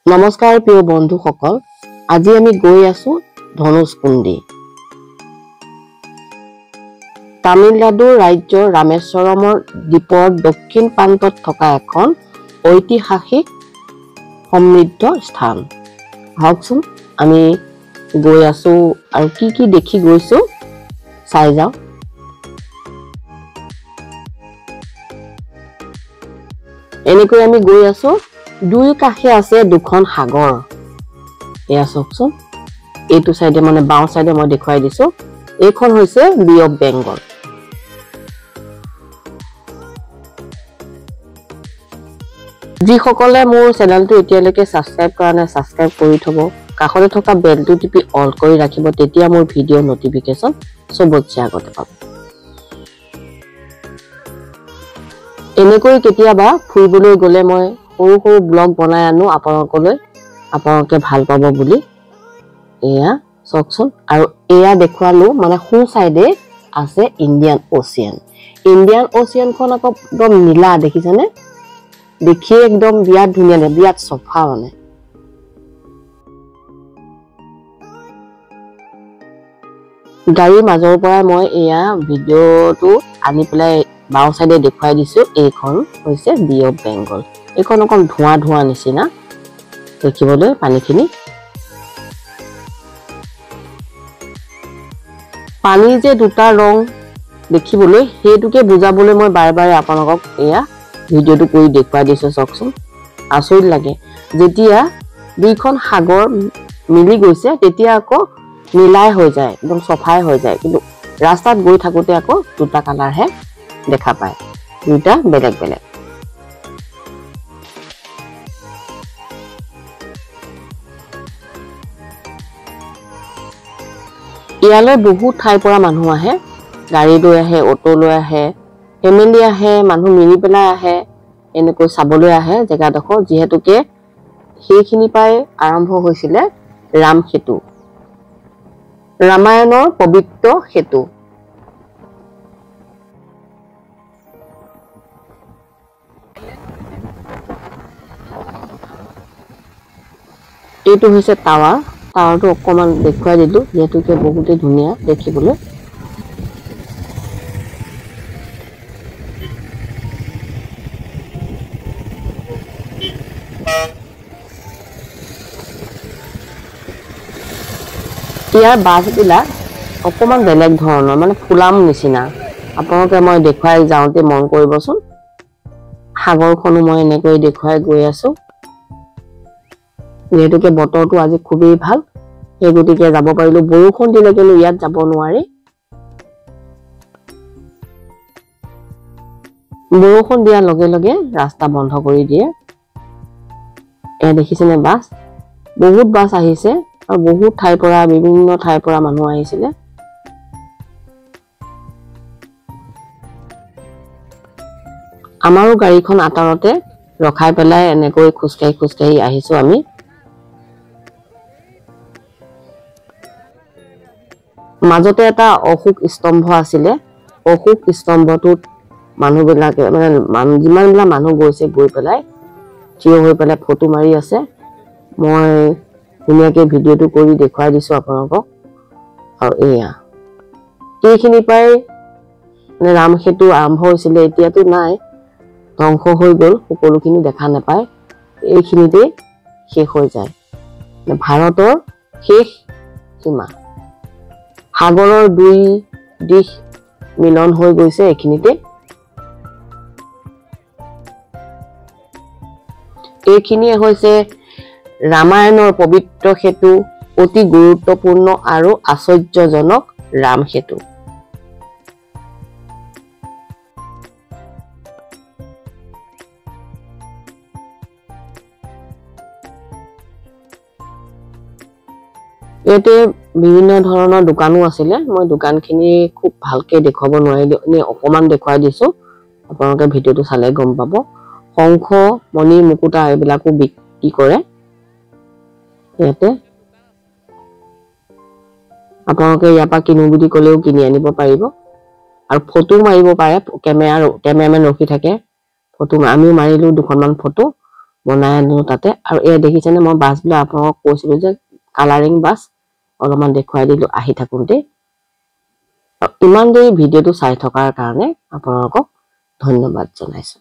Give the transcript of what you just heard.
নমস্কাৰ প্ৰিয় বন্ধুসকল, আজি আমি গৈ আছো ধনুষকুণ্ডী। তামিলনাডু ৰাজ্যৰ ৰামেশ্বৰমৰ দ্বীপৰ দক্ষিণ প্ৰান্তত থকা এখন ঐতিহাসিক সমৃদ্ধ স্থান। আহকচোন আমি গৈ আছো আৰু কি দেখি গৈছো চাই যাও। এনেকৈ আমি গৈ আছো, দুই কাষে আছে দুখন সাগৰ। এয়া চাওকচোন, এইটো সাইডে মানে বাওঁ সাইডে মই দেখুৱাই দিছো, এইখন হৈছে বি অফ বেংগল। যিসকলে মোৰ চেনেলটো এতিয়ালৈকে সাবস্ক্ৰাইব কৰা নাই, সাবস্ক্ৰাইব কৰি থব, কাষতে থকা বেলটো টিপি অল কৰি ৰাখিব, তেতিয়া মোৰ ভিডিঅ' নটিফিকেশ্যন সবতছে আগতে পাব। এনেকৈ কেতিয়াবা ফুৰিবলৈ গ'লে মই সৰু সৰু ব্লগ বনাই আনো আপোনালোকলৈ, আপোনালোকে ভাল পাব বুলি। এয়া চাওকচোন, আৰু এয়া দেখুৱালো মানে সো সাইডে আছে ইণ্ডিয়ান অচিয়ান। ইণ্ডিয়ান অচিয়ানখন আকৌ একদম নীলা, দেখিছেনে? দেখিয়ে একদম বিৰাট ধুনীয়া, বিৰাট চফা মানে। গাড়ীৰ মাজৰ পৰা মই এয়া ভিডিঅ'টো আনি পেলাই বাওঁ সাইডে দেখুৱাই দিছো। এইখন হৈছে বি অফ বেংগল। এইখন অকণ ধোঁৱা ধোঁৱা নিচিনা দেখিবলৈ পানীখিনি। পানী যে দুটা ৰং দেখিবলৈ, সেইটোকে বুজাবলৈ মই বাৰে বাৰে আপোনালোকক এয়া ভিডিঅ'টো কৰি দেখুৱাই দিছো। চাওকচোন, আচৰিত লাগে। যেতিয়া দুইখন সাগৰ মিলি গৈছে তেতিয়া আকৌ নীলাই হৈ যায়, একদম চফাই হৈ যায়, কিন্তু ৰাস্তাত গৈ থাকোতে আকৌ দুটা কালাৰহে দেখা পায়, দুটা বেলেগ বেলেগ। ইয়ালৈ বহুত ঠাইৰ পৰা মানুহ আহে, গাড়ী লৈ আহে, অটো লৈ আহে, ফেমিলি আহে, মানুহ মিলি পেলাই আহে, এনেকৈ চাবলৈ আহে জেগাডোখৰ। যিহেতুকে সেইখিনি পৰাই আৰম্ভ হৈছিলে ৰাম সেতু, ৰামায়ণৰ পবিত্ৰ সেতু। এইটো হৈছে টাৱাৰ। টাৱাৰটো অকমান দেখুৱাই দিলো, যিহেতুকে বহুতেই ধুনীয়া দেখিবলৈ। ইয়াৰ বাছবিলাক অকমান বেলেগ ধৰণৰ, মানে ফুলাম নিচিনা। আপোনালোকে মই দেখুৱাই যাওঁতে মন কৰিবচোন। সাগৰখনো মই এনেকৈ দেখুৱাই গৈ আছো। যিহেতুকে বতৰটো আজি খুবেই ভাল, সেই গতিকে যাব পাৰিলো। বৰষুণ দিলে কিন্তু ইয়াত যাব নোৱাৰি। বৰষুণ দিয়াৰ লগে লগে ৰাস্তা বন্ধ কৰি দিয়ে। এয়া দেখিছেনে বাছ? বহুত বাছ আহিছে আৰু বহুত ঠাইৰ পৰা, বিভিন্ন ঠাইৰ পৰা মানুহ আহিছিলে। আমাৰো গাড়ীখন আঁতৰতে ৰখাই পেলাই এনেকৈ খোজকাঢ়ি খোজকাঢ়ি আহিছো আমি। মাজতে এটা অশোক স্তম্ভ আছিলে। অশোক স্তম্ভটোত মানুহবিলাকে মানে যিমানবিলাক মানুহ গৈছে, গৈ পেলাই থিয় হৈ পেলাই ফটো মাৰি আছে। মই ধুনীয়াকে ভিডিঅ'টো কৰি দেখুৱাই দিছো আপোনালোকক। আৰু এয়া এইখিনি পৰাই মানে ৰাম সেতু আৰম্ভ হৈছিলে। এতিয়াতো নাই, ধ্বংস হৈ গ'ল, সকলোখিনি দেখা নাপায়। এইখিনিতে শেষ হৈ যায়, ভাৰতৰ শেষ সীমা। সাগৰৰ দুই দিশ মিলন হৈ গৈছে এইখিনিতে। এইখিনিয়ে হৈছে ৰামায়ণৰ পবিত্ৰ সেতু, অতি গুৰুত্বপূৰ্ণ আৰু আশ্চৰ্যজনক ৰাম সেতু। ইয়াতে বিভিন্ন ধৰণৰ দোকানো আছিলে। মই দোকানখিনি খুব ভালকে দেখুৱাব নোৱাৰিলো, অকমান দেখুৱাই দিছো। আপোনালোকে ভিডিঅ'টো চালে গম পাব। শংখ, মণি, মুকুতা এইবিলাকো বিক্ৰী কৰে ইয়াতে। আপোনালোকে ইয়াৰ পৰা কিনো বুলি ক'লেও কিনি আনিব পাৰিব, আৰু ফটো মাৰিব পাৰে। কেমেৰামেন ৰখি থাকে, ফটো আমিও মাৰিলো দুখনমান ফটো। বনাই আনিলো তাতে আৰু এয়া দেখিছেনে মই বাছবিলাক আপোনালোকক কৈছিলো যে কালাৰিং বাছ অলপমান দেখুৱাই দিলো আহি থাকোঁতে ইমান দেৰি ভিডিঅ'টো চাই থকাৰ কাৰণে আপোনালোকক ধন্যবাদ জনাইছো